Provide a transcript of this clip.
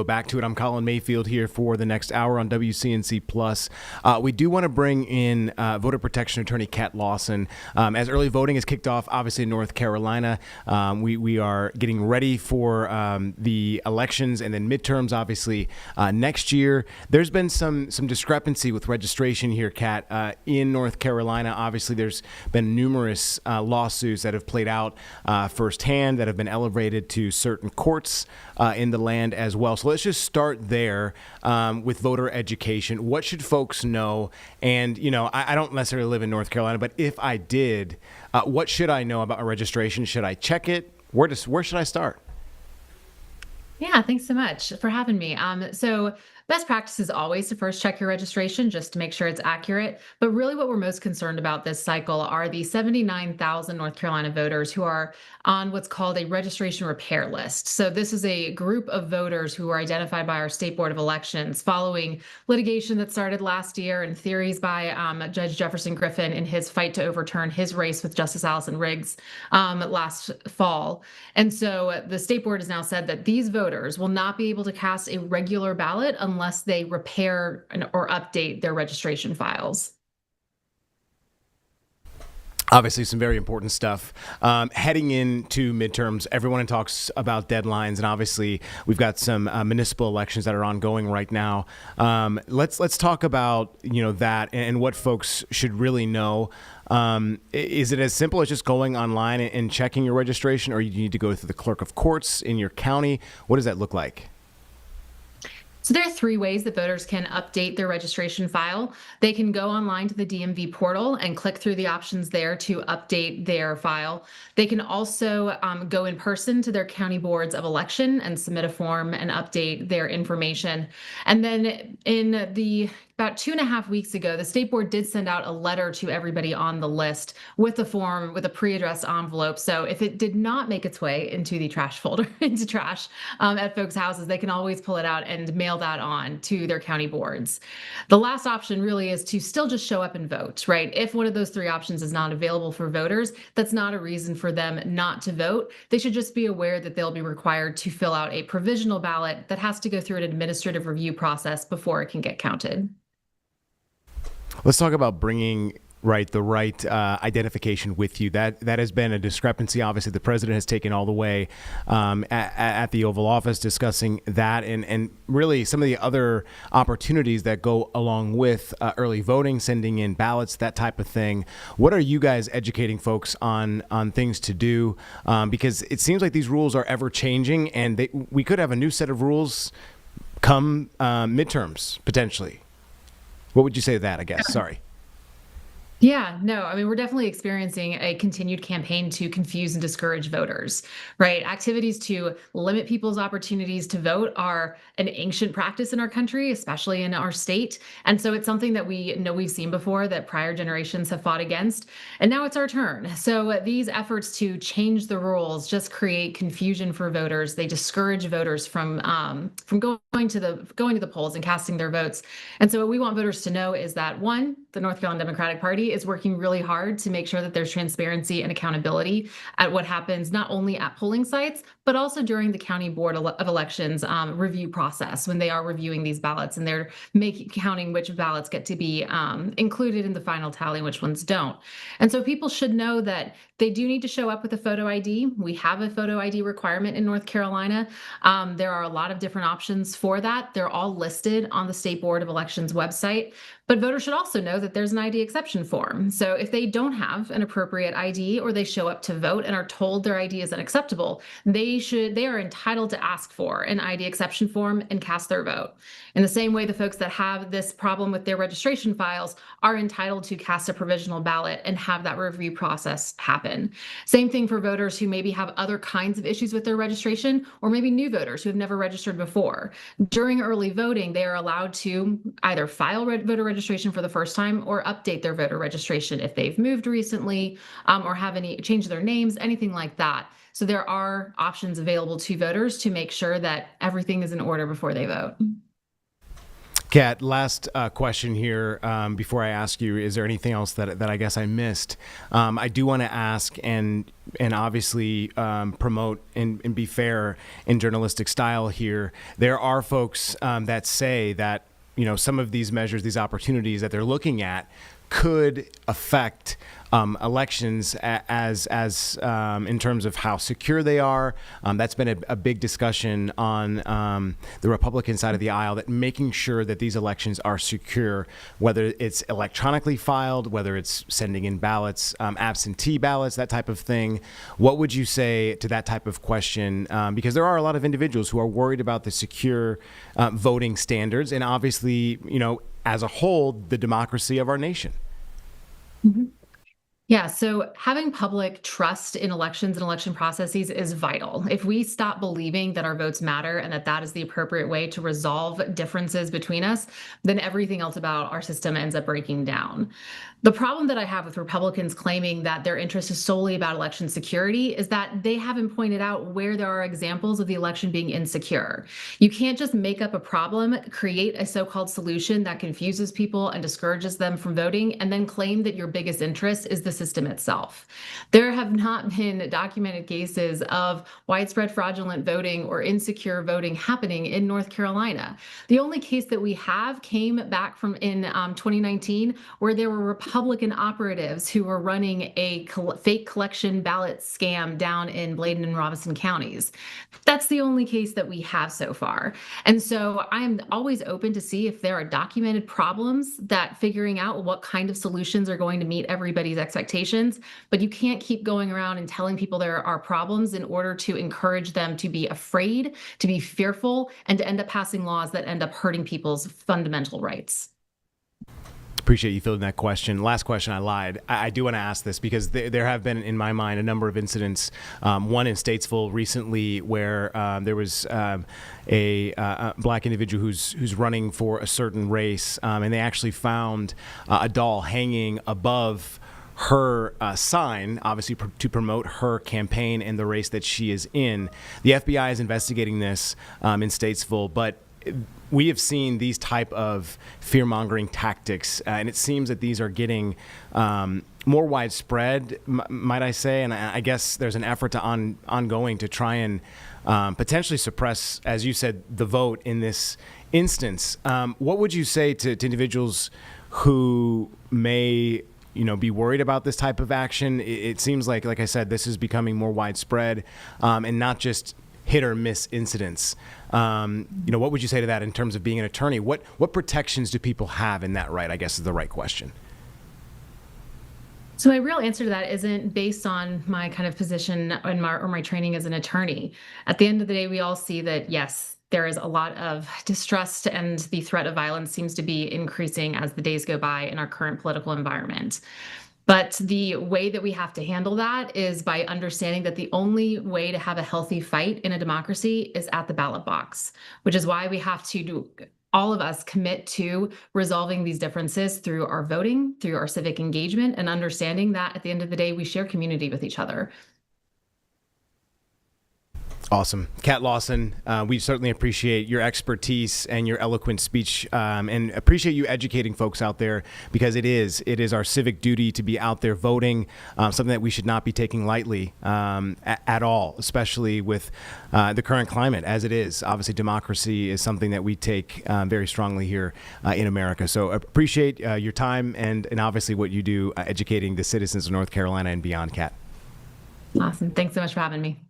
Back to it. I'm Colin Mayfield here for the next hour on WCNC Plus. We do want to bring in voter protection attorney Kat Lawson. As early voting has kicked off, obviously in North Carolina, we are getting ready for the elections and then midterms, obviously next year. There's been some discrepancy with registration here, Kat, in North Carolina. Obviously, there's been numerous lawsuits that have played out firsthand that have been elevated to certain courts in the land as well. So let's just start there with voter education. What should folks know? And, I don't necessarily live in North Carolina, but if I did, what should I know about a registration? Should I check it? Where should I start? Yeah, thanks so much for having me. So best practice is always to first check your registration just to make sure it's accurate. But really what we're most concerned about this cycle are the 79,000 North Carolina voters who are on what's called a registration repair list. So this is a group of voters who were identified by our State Board of Elections following litigation that started last year and theories by Judge Jefferson Griffin in his fight to overturn his race with Justice Allison Riggs last fall. And so the State Board has now said that these voters will not be able to cast a regular ballot unless they repair or update their registration files. Obviously, some very important stuff. Heading into midterms, everyone talks about deadlines, and obviously, we've got some municipal elections that are ongoing right now. Let's talk about that and what folks should really know. Is it as simple as just going online and checking your registration, or you need to go through the clerk of courts in your county? What does that look like? So there are three ways that voters can update their registration file. They can go online to the DMV portal and click through the options there to update their file. They can also go in person to their county boards of election and submit a form and update their information. And then about 2.5 weeks ago, the State Board did send out a letter to everybody on the list with the form with a pre-addressed envelope. So if it did not make its way into the trash folder, into trash at folks' houses, they can always pull it out and mail that on to their county boards. The last option really is to still just show up and vote, right? If one of those three options is not available for voters, that's not a reason for them not to vote. They should just be aware that they'll be required to fill out a provisional ballot that has to go through an administrative review process before it can get counted. Let's talk about bringing the right identification with you. That has been a discrepancy. Obviously, the president has taken all the way at the Oval Office discussing that and really some of the other opportunities that go along with early voting, sending in ballots, that type of thing. What are you guys educating folks on things to do? Because it seems like these rules are ever changing, and we could have a new set of rules come midterms potentially. What would you say to that, I guess? Sorry. Yeah, no, I mean, we're definitely experiencing a continued campaign to confuse and discourage voters, right? Activities to limit people's opportunities to vote are an ancient practice in our country, especially in our state. And so it's something that we know we've seen before that prior generations have fought against. And now it's our turn. So these efforts to change the rules just create confusion for voters. They discourage voters from going to the polls and casting their votes. And so what we want voters to know is that, one, the North Carolina Democratic Party is working really hard to make sure that there's transparency and accountability at what happens not only at polling sites, but also during the County Board of Elections review process when they are reviewing these ballots and they're counting which ballots get to be included in the final tally and which ones don't. And so people should know that they do need to show up with a photo ID. We have a photo ID requirement in North Carolina. There are a lot of different options for that. They're all listed on the State Board of Elections website. But voters should also know that there's an ID exception form. So if they don't have an appropriate ID or they show up to vote and are told their ID is unacceptable, they are entitled to ask for an ID exception form and cast their vote. In the same way, the folks that have this problem with their registration files are entitled to cast a provisional ballot and have that review process happen. Same thing for voters who maybe have other kinds of issues with their registration, or maybe new voters who have never registered before. During early voting, they are allowed to either file voter registration for the first time or update their voter registration if they've moved recently or have change their names, anything like that. So there are options available to voters to make sure that everything is in order before they vote. Kat, last question here before I ask you, is there anything else that I guess I missed? I do want to ask and obviously promote and be fair in journalistic style here. There are folks that say that, some of these measures, these opportunities that they're looking at could affect elections as in terms of how secure they are. That's been a big discussion on the Republican side of the aisle, that making sure that these elections are secure, whether it's electronically filed, whether it's sending in ballots, absentee ballots, that type of thing. What would you say to that type of question? Because there are a lot of individuals who are worried about the secure voting standards, and obviously, as a whole, the democracy of our nation. Mm-hmm. Yeah, so having public trust in elections and election processes is vital. If we stop believing that our votes matter and that that is the appropriate way to resolve differences between us, then everything else about our system ends up breaking down. The problem that I have with Republicans claiming that their interest is solely about election security is that they haven't pointed out where there are examples of the election being insecure. You can't just make up a problem, create a so-called solution that confuses people and discourages them from voting, and then claim that your biggest interest is the system itself. There have not been documented cases of widespread fraudulent voting or insecure voting happening in North Carolina. The only case that we have came back from in 2019, where there were Republican operatives who were running a fake collection ballot scam down in Bladen and Robeson counties. That's the only case that we have so far. And so I am always open to see if there are documented problems, that figuring out what kind of solutions are going to meet everybody's expectations. But you can't keep going around and telling people there are problems in order to encourage them to be afraid, to be fearful, and to end up passing laws that end up hurting people's fundamental rights. Appreciate you filling that question. Last question, I lied. I do want to ask this because there have been, in my mind, a number of incidents. One in Statesville recently where there was a black individual who's running for a certain race, and they actually found a doll hanging above her sign, obviously to promote her campaign and the race that she is in. The FBI is investigating this in Statesville, but we have seen these type of fear-mongering tactics, and it seems that these are getting more widespread, might I say, and I guess there's an effort to ongoing to try and potentially suppress, as you said, the vote in this instance. What would you say to individuals who may be worried about this type of action? It seems like I said, this is becoming more widespread, and not just hit or miss incidents. What would you say to that in terms of being an attorney? What protections do people have in that right, I guess is the right question. So my real answer to that isn't based on my kind of position or my training as an attorney. At the end of the day, we all see that, yes, there is a lot of distrust, and the threat of violence seems to be increasing as the days go by in our current political environment. But the way that we have to handle that is by understanding that the only way to have a healthy fight in a democracy is at the ballot box, which is why we have to all of us commit to resolving these differences through our voting, through our civic engagement, and understanding that at the end of the day, we share community with each other. Awesome. Kat Lawson, we certainly appreciate your expertise and your eloquent speech, and appreciate you educating folks out there, because it is our civic duty to be out there voting, something that we should not be taking lightly at all, especially with the current climate as it is. Obviously, democracy is something that we take very strongly here in America. So appreciate your time and obviously what you do educating the citizens of North Carolina and beyond, Kat. Awesome. Thanks so much for having me.